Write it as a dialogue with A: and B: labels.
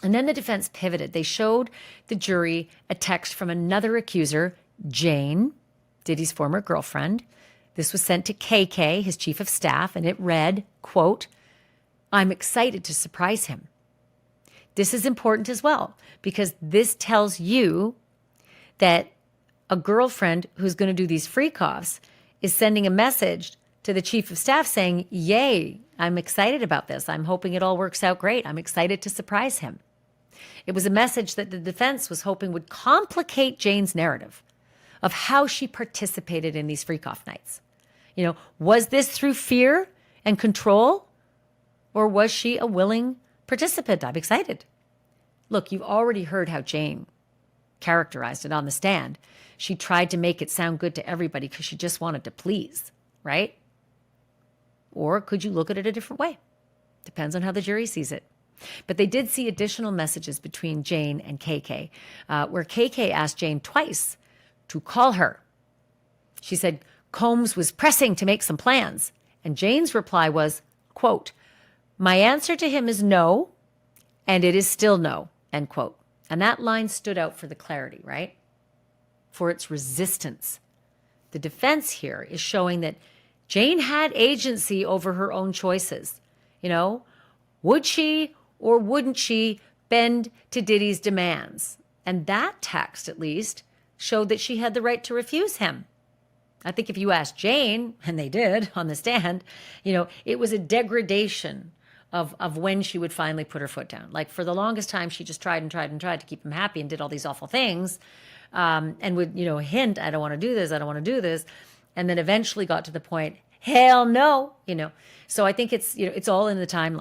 A: And then the defense pivoted. They showed the jury a text from another accuser, Jane, Diddy's former girlfriend. This was sent to KK, his chief of staff, and it read, quote, "I'm excited to surprise him." This is important as well, because this tells you that a girlfriend who's going to do these freak-offs is sending a message to the chief of staff saying, yay, I'm excited about this. I'm hoping it all works out great. I'm excited to surprise him. It was a message that the defense was hoping would complicate Jane's narrative of how she participated in these freak-off nights. Was this through fear and control, or was she a willing participant? I'm excited. Look, you've already heard how Jane characterized it on the stand. She tried to make it sound good to everybody because she just wanted to please, right? Or could you look at it a different way? Depends on how the jury sees it. But they did see additional messages between Jane and KK, where KK asked Jane twice to call her. She said Combs was pressing to make some plans. And Jane's reply was, quote, "My answer to him is no, and it is still no," end quote. And that line stood out for the clarity, right? For its resistance. The defense here is showing that Jane had agency over her own choices. Would she or wouldn't she bend to Diddy's demands? And that text, at least, showed that she had the right to refuse him. I think if you asked Jane, and they did on the stand, it was a degradation of when she would finally put her foot down. Like, for the longest time, she just tried and tried and tried to keep him happy and did all these awful things, and would, hint, I don't want to do this, I don't want to do this. And then eventually got to the point, hell no, So I think it's all in the timeline.